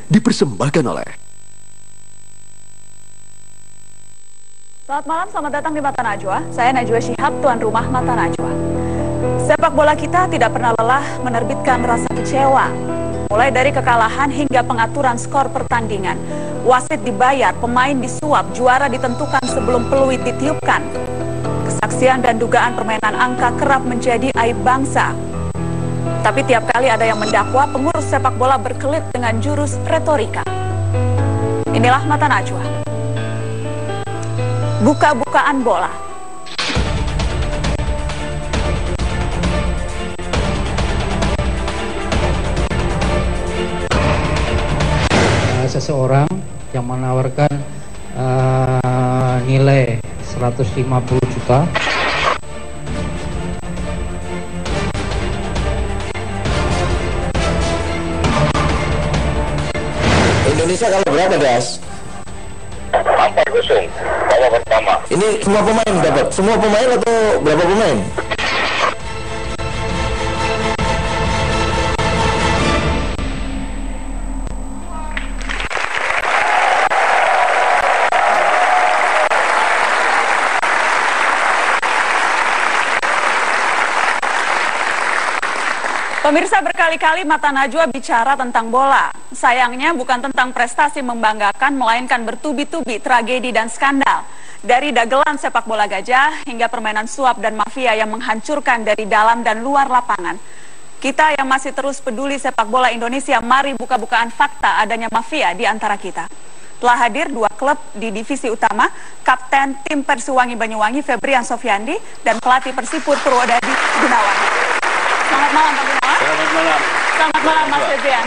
dipersembahkan oleh... Selamat malam, selamat datang di Mata Najwa. Saya Najwa Shihab, tuan rumah Mata Najwa. Sepak bola kita tidak pernah lelah menerbitkan rasa kecewa. Mulai dari kekalahan hingga pengaturan skor pertandingan. Wasit dibayar, pemain disuap, juara ditentukan sebelum peluit ditiupkan. Kesaksian dan dugaan permainan angka kerap menjadi aib bangsa. Tapi tiap kali ada yang mendakwa, pengurus sepak bola berkelit dengan jurus retorika. Inilah Mata Najwa. Buka-bukaan bola. Seseorang yang menawarkan nilai 150 juta. Indonesia kalau berapa, Das? 4-0 babak pertama. Ini semua pemain dapat? Semua pemain atau berapa pemain? Pemirsa, berkali-kali Mata Najwa bicara tentang bola. Sayangnya bukan tentang prestasi membanggakan, melainkan bertubi-tubi tragedi dan skandal. Dari dagelan sepak bola gajah hingga permainan suap dan mafia yang menghancurkan dari dalam dan luar lapangan. Kita yang masih terus peduli sepak bola Indonesia, mari buka-bukaan fakta adanya mafia di antara kita. Telah hadir dua klub di divisi utama, Kapten tim Persiwangi Banyuwangi Febrian Sofiandi dan pelatih Persipur Purwodadi Gunawan. Selamat malam Pak Gunawan. Selamat malam. Selamat malam Mas Febrian.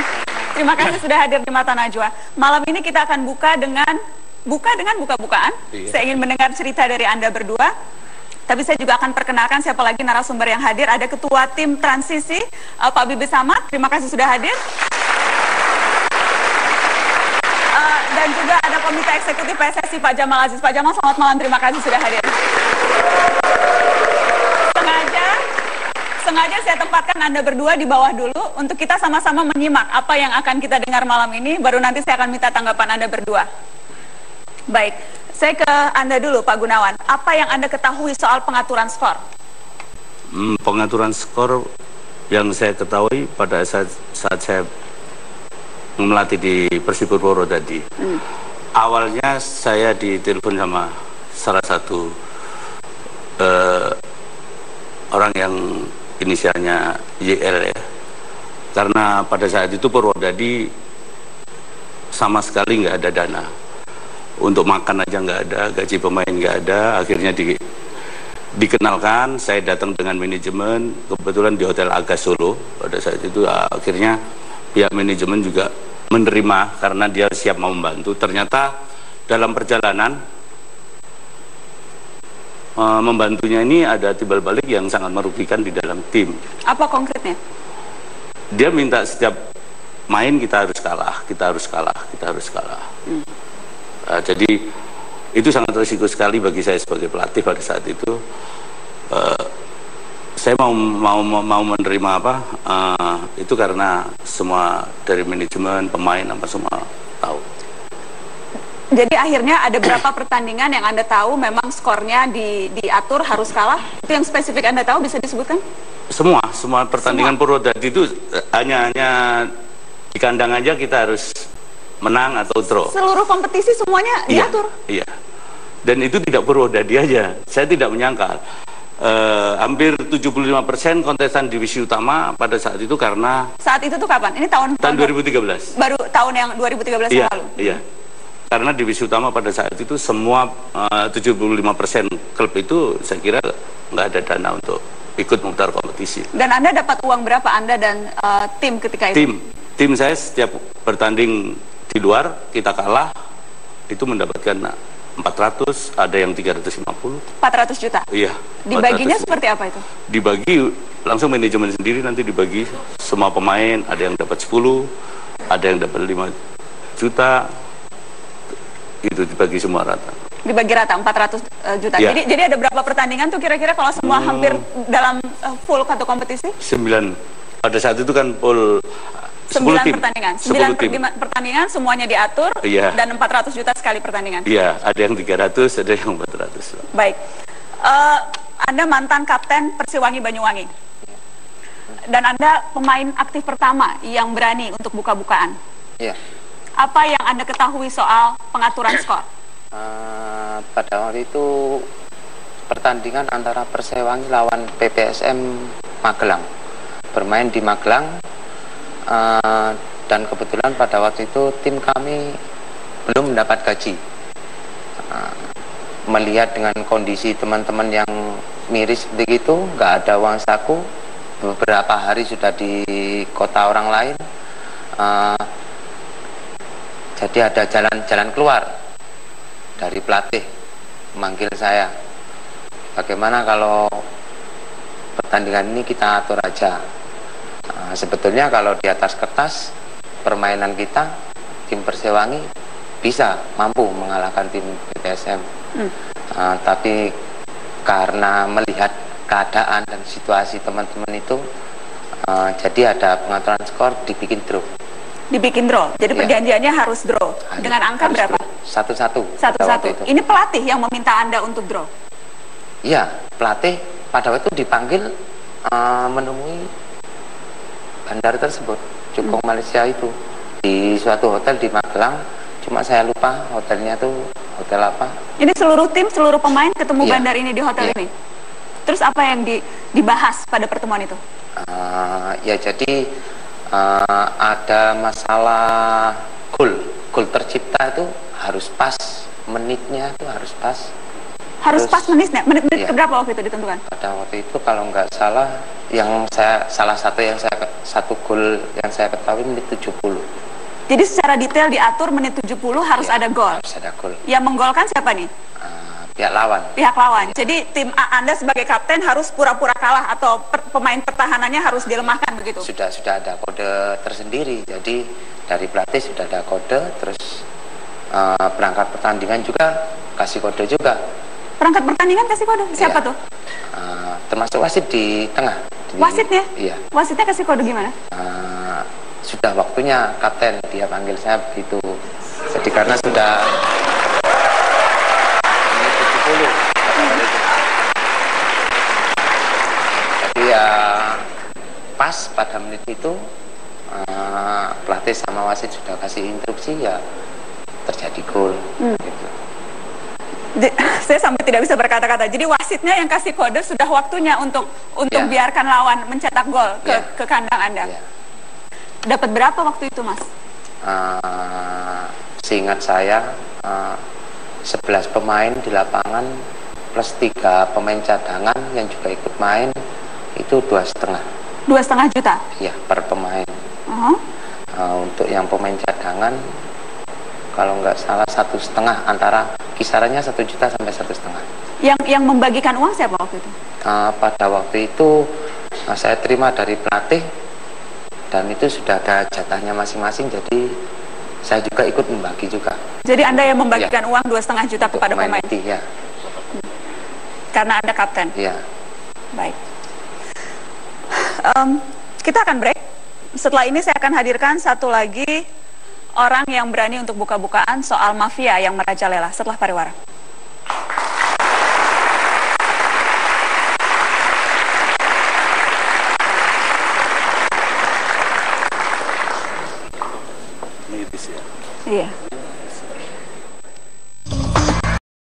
Terima kasih sudah hadir di Mata Najwa. Malam ini kita akan buka dengan buka-bukaan. Iya. Saya ingin mendengar cerita dari Anda berdua. Tapi saya juga akan perkenalkan siapa lagi narasumber yang hadir. Ada Ketua Tim Transisi, Pak Bibi Samad. Terima kasih sudah hadir. Dan juga ada Komite Eksekutif PSSI, Pak Jamal Aziz. Pak Jamal, selamat malam. Terima kasih sudah hadir. Sengaja saya tempatkan Anda berdua di bawah dulu untuk kita sama-sama menyimak apa yang akan kita dengar malam ini. Baru nanti saya akan minta tanggapan Anda berdua. Baik, saya ke Anda dulu Pak Gunawan. Apa yang Anda ketahui soal pengaturan skor? Pengaturan skor yang saya ketahui pada saat saya melatih di Persipur Purwodadi. Awalnya saya ditelepon sama salah satu orang yang inisialnya YL ya. Karena pada saat itu Purwodadi sama sekali nggak ada dana. Untuk makan aja nggak ada, gaji pemain nggak ada. Akhirnya dikenalkan, saya datang dengan manajemen, kebetulan di Hotel Aga Solo. Pada saat itu akhirnya pihak manajemen juga menerima karena dia siap mau membantu. Ternyata dalam perjalanan membantunya ini ada timbal balik yang sangat merugikan di dalam tim. Apa konkretnya? Dia minta setiap main kita harus kalah, kita harus kalah, kita harus kalah. Jadi itu sangat risiko sekali bagi saya sebagai pelatih pada saat itu. Saya mau menerima itu karena semua dari manajemen, pemain, apa semua tahu. Jadi akhirnya ada berapa pertandingan yang Anda tahu memang skornya diatur harus kalah? Itu yang spesifik Anda tahu, bisa disebutkan? Semua pertandingan Purwodadi itu hanya di kandang aja kita harus menang atau draw. Seluruh kompetisi semuanya diatur? Iya. Dan itu tidak Purwodadi aja. Saya tidak menyangka. Hampir 75% kontestan divisi utama pada saat itu karena... Saat itu tuh kapan? Ini tahun 2013. Baru tahun yang 2013 yang lalu? Iya. Karena divisi utama pada saat itu semua 75% klub itu saya kira nggak ada dana untuk ikut memutar kompetisi. Dan Anda dapat uang berapa Anda dan tim ketika itu? Tim saya setiap bertanding di luar kita kalah itu mendapatkan 400, ada yang 350. 400 juta? Iya. Dibaginya seperti apa itu? Dibagi langsung manajemen sendiri, nanti dibagi semua pemain, ada yang dapat 10, ada yang dapat 5 juta. Itu dibagi semua rata. Dibagi rata 400 juta. Ya. Jadi ada berapa pertandingan tuh kira-kira kalau semua hampir dalam full satu kompetisi? 9. Pada saat itu kan full 9 tim. pertandingan. 10 tim. Pertandingan semuanya diatur Iya. dan 400 juta sekali pertandingan. Iya, ada yang 300, ada yang 400. Baik. Anda mantan kapten Persiwangi Banyuwangi. Dan Anda pemain aktif pertama yang berani untuk buka-bukaan. Iya. Apa yang Anda ketahui soal pengaturan skor? Pada waktu itu pertandingan antara Persiwangi lawan PPSM Magelang. Bermain di Magelang. Dan kebetulan pada waktu itu tim kami belum mendapat gaji. Melihat dengan kondisi teman-teman yang miris seperti itu, nggak ada uang saku, beberapa hari sudah di kota orang lain, jadi ada jalan keluar dari pelatih memanggil saya, bagaimana kalau pertandingan ini kita atur aja. Sebetulnya kalau di atas kertas permainan kita, tim Persiwangi bisa mampu mengalahkan tim PPSM. Tapi karena melihat keadaan dan situasi teman-teman itu, jadi ada pengaturan skor, dibikin draw. Dibikin draw. Jadi perjanjiannya harus draw. Dengan angka berapa? 1-1. 1-1. Ini pelatih yang meminta Anda untuk draw? Iya, pelatih pada waktu itu dipanggil menemui bandar tersebut, Cukong Malaysia itu, di suatu hotel di Magelang. Cuma saya lupa hotelnya tuh hotel apa. Ini seluruh tim, seluruh pemain ketemu Iya. bandar ini di hotel ini. Terus apa yang dibahas pada pertemuan itu? Ya jadi ada masalah gol tercipta itu harus pas, menitnya itu harus pas. Harus pas menitnya? Menit Iya. keberapa waktu itu ditentukan? Pada waktu itu kalau nggak salah, satu gol yang saya ketahui menit 70. Jadi secara detail diatur menit 70 harus ada gol. Harus ada gol. Yang menggolkan siapa nih? Pihak lawan. Pihak lawan. Jadi tim Anda sebagai kapten harus pura-pura kalah atau pemain pertahanannya harus dilemahkan begitu? Sudah ada kode tersendiri. Jadi dari pelatih sudah ada kode, terus perangkat pertandingan juga kasih kode juga. Perangkat pertandingan kasih kode? Siapa tuh? Termasuk wasit di tengah. Wasitnya? Iya. Wasitnya kasih kode gimana? Sudah waktunya kapten, dia panggil saya begitu. Jadi karena sudah menit 70. Jadi pas pada menit itu pelatih sama wasit sudah kasih instruksi, ya terjadi gol. Gitu. Saya sampai tidak bisa berkata-kata. Jadi wasitnya yang kasih kode sudah waktunya untuk biarkan lawan mencetak gol ke kandang Anda. Dapat berapa waktu itu, Mas? Seingat saya 11 pemain di lapangan plus 3 pemain cadangan yang juga ikut main, itu 2,5. 2,5 juta? Iya, per pemain. Untuk yang pemain cadangan, kalau nggak salah 1,5, antara kisarannya 1 juta sampai 1,5. Yang membagikan uang siapa waktu itu? Pada waktu itu saya terima dari pelatih, dan itu sudah ada jatahnya masing-masing, jadi saya juga ikut membagi juga. Jadi Anda yang membagikan uang 2,5 juta kepada pemain? Ya. Karena Anda kapten? Iya. Baik. Kita akan break. Setelah ini saya akan hadirkan satu lagi orang yang berani untuk buka-bukaan soal mafia yang merajalela setelah pariwara. Medis ya. Iya.